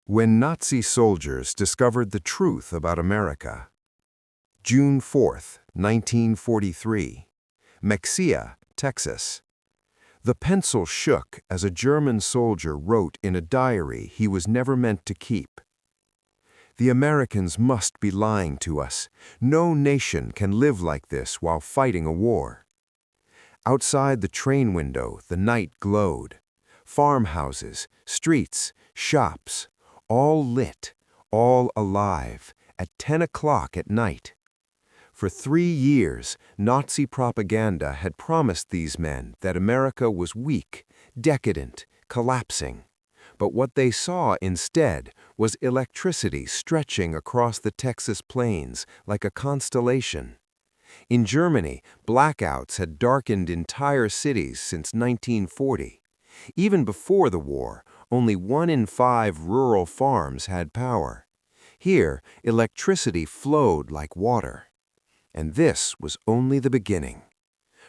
When Nazi soldiers discovered the truth about America. June 4, 1943. Mexia, Texas. The pencil shook as a German soldier wrote in a diary he was never meant to keep. The Americans must be lying to us. No nation can live like this while fighting a war. Outside the train window, the night glowed. Farmhouses, streets, shops, all lit, all alive, at 10 o'clock at night. For 3 years, Nazi propaganda had promised these men that America was weak, decadent, collapsing. But what they saw instead was electricity stretching across the Texas plains like a constellation. In Germany, blackouts had darkened entire cities since 1940. Even before the war, only 1 in 5 rural farms had power. Here, electricity flowed like water. And this was only the beginning.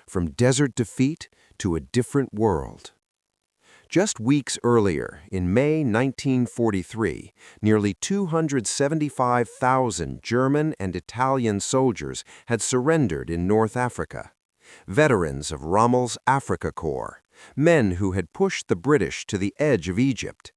From desert defeat to a different world. Just weeks earlier, in May 1943, nearly 275,000 German and Italian soldiers had surrendered in North Africa. Veterans of Rommel's Africa Corps, men who had pushed the British to the edge of Egypt.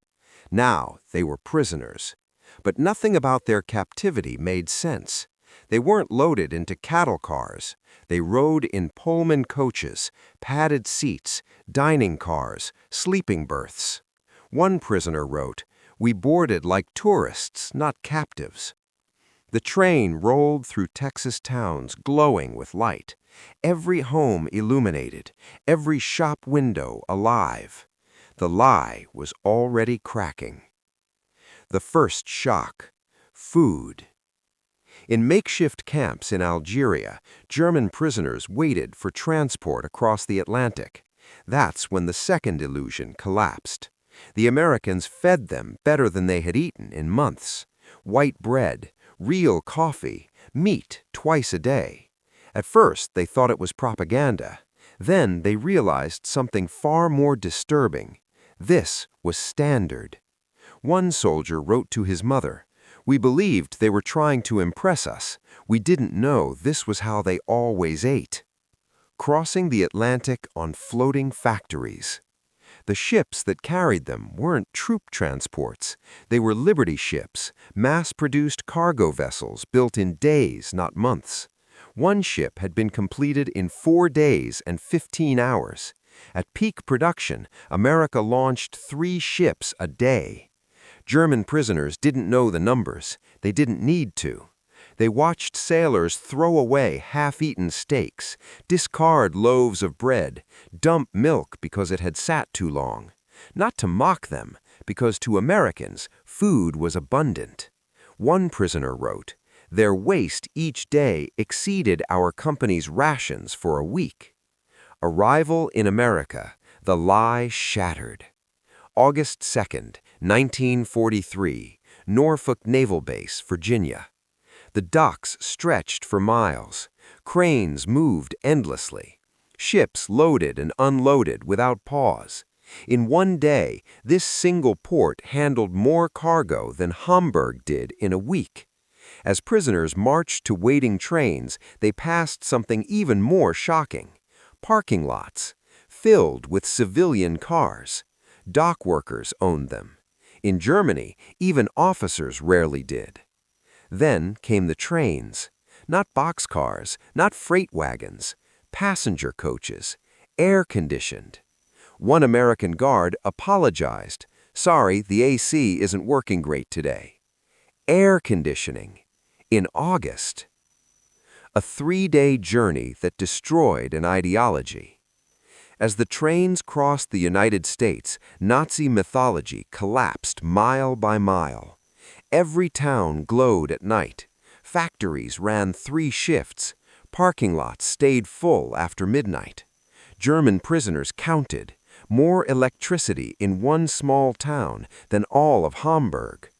Now they were prisoners. But nothing about their captivity made sense. They weren't loaded into cattle cars. They rode in Pullman coaches, padded seats, dining cars, sleeping berths. One prisoner wrote, "We boarded like tourists, not captives." The train rolled through Texas towns glowing with light, every home illuminated, every shop window alive. The lie was already cracking. The first shock: food. In makeshift camps in Algeria, German prisoners waited for transport across the Atlantic. That's when the second illusion collapsed. The Americans fed them better than they had eaten in months. White bread, real coffee, meat twice a day. At first, they thought it was propaganda. Then they realized something far more disturbing. This was standard. One soldier wrote to his mother, "We believed they were trying to impress us. We didn't know this was how they always ate." Crossing the Atlantic on floating factories. The ships that carried them weren't troop transports. They were Liberty ships, mass-produced cargo vessels built in days, not months. One ship had been completed in 4 days and 15 hours. At peak production, America launched 3 ships a day. German prisoners didn't know the numbers. They didn't need to. They watched sailors throw away half-eaten steaks, discard loaves of bread, dump milk because it had sat too long. Not to mock them, because to Americans, food was abundant. One prisoner wrote, "Their waste each day exceeded our company's rations for a week." Arrival in America, the lie shattered. August 2nd, 1943, Norfolk Naval Base, Virginia. The docks stretched for miles. Cranes moved endlessly. Ships loaded and unloaded without pause. In one day, this single port handled more cargo than Hamburg did in a week. As prisoners marched to waiting trains, they passed something even more shocking: parking lots, filled with civilian cars. Dock workers owned them. In Germany, even officers rarely did. Then came the trains. Not boxcars, not freight wagons, passenger coaches, air-conditioned. One American guard apologized. "Sorry, the AC isn't working great today." Air conditioning. In August. A 3-day journey that destroyed an ideology. As the trains crossed the United States, Nazi mythology collapsed mile by mile. Every town glowed at night. Factories ran 3 shifts. Parking lots stayed full after midnight. German prisoners counted. More electricity in one small town than all of Hamburg.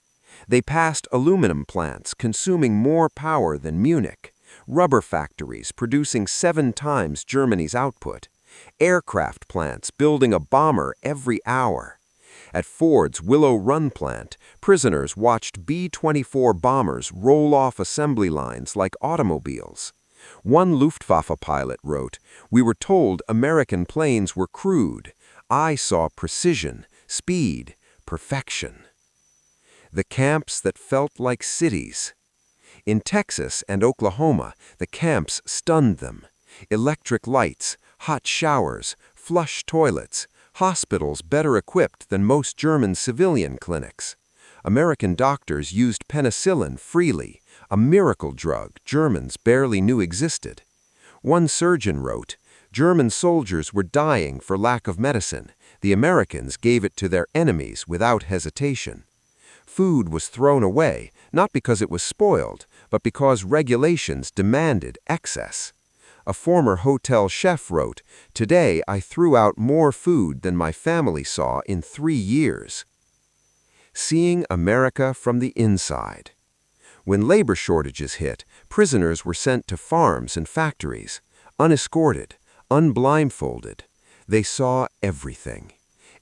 They passed aluminum plants consuming more power than Munich. Rubber factories producing 7 times Germany's output. Aircraft plants building a bomber every hour. At Ford's Willow Run plant, prisoners watched B-24 bombers roll off assembly lines like automobiles. One Luftwaffe pilot wrote, "We were told American planes were crude. I saw precision, speed, perfection." The camps that felt like cities. In Texas and Oklahoma, the camps stunned them. Electric lights, hot showers, flush toilets, hospitals better equipped than most German civilian clinics. American doctors used penicillin freely, a miracle drug Germans barely knew existed. One surgeon wrote, "German soldiers were dying for lack of medicine. The Americans gave it to their enemies without hesitation." Food was thrown away, not because it was spoiled, but because regulations demanded excess. A former hotel chef wrote, "Today I threw out more food than my family saw in 3 years." Seeing America from the inside. When labor shortages hit, prisoners were sent to farms and factories, unescorted, unblindfolded. They saw everything.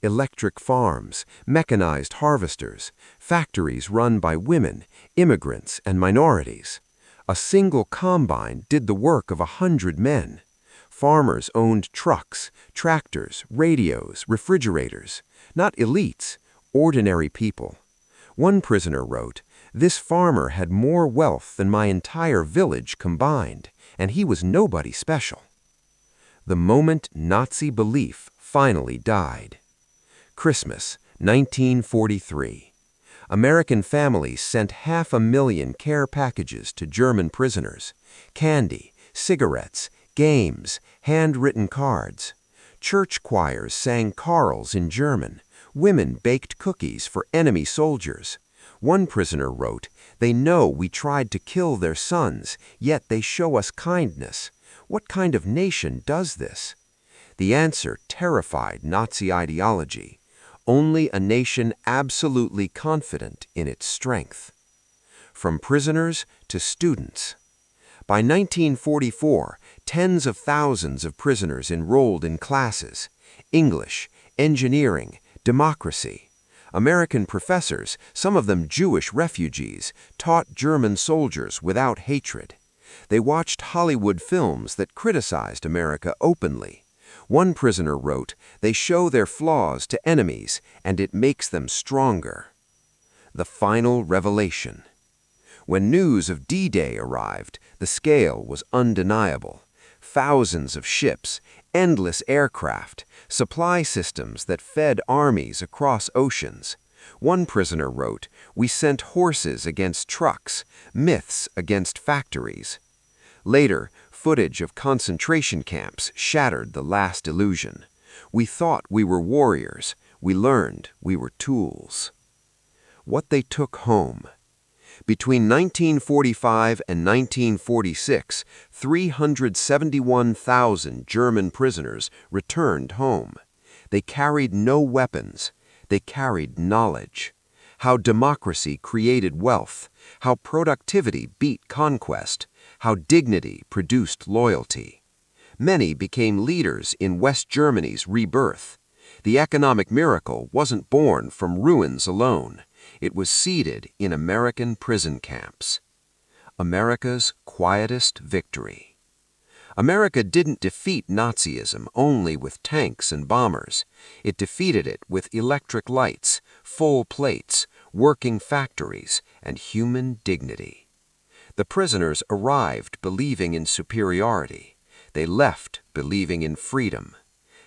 Electric farms, mechanized harvesters, factories run by women, immigrants, and minorities. A single combine did the work of 100 men. Farmers owned trucks, tractors, radios, refrigerators. Not elites, ordinary people. One prisoner wrote, "This farmer had more wealth than my entire village combined, and he was nobody special." The moment Nazi belief finally died. Christmas, 1943. American families sent 500,000 care packages to German prisoners. Candy, cigarettes, games, handwritten cards. Church choirs sang carols in German. Women baked cookies for enemy soldiers. One prisoner wrote, "They know we tried to kill their sons, yet they show us kindness. What kind of nation does this?" The answer terrified Nazi ideology. Only a nation absolutely confident in its strength. From prisoners to students. By 1944, tens of thousands of prisoners enrolled in classes: English, engineering, democracy. American professors, some of them Jewish refugees, taught German soldiers without hatred. They watched Hollywood films that criticized America openly. One prisoner wrote, "They show their flaws to enemies, and it makes them stronger." The final revelation. When news of D-Day arrived, the scale was undeniable. Thousands of ships, endless aircraft, supply systems that fed armies across oceans. One prisoner wrote, "We sent horses against trucks, myths against factories." Later, footage of concentration camps shattered the last illusion. We thought we were warriors. We learned we were tools. What they took home. Between 1945 and 1946, 371,000 German prisoners returned home. They carried no weapons. They carried knowledge. How democracy created wealth. How productivity beat conquest. How dignity produced loyalty. Many became leaders in West Germany's rebirth. The economic miracle wasn't born from ruins alone. It was seeded in American prison camps. America's quietest victory. America didn't defeat Nazism only with tanks and bombers. It defeated it with electric lights, full plates, working factories, and human dignity. The prisoners arrived believing in superiority. They left believing in freedom.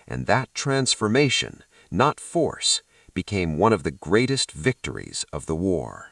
And that transformation, not force, became one of the greatest victories of the war.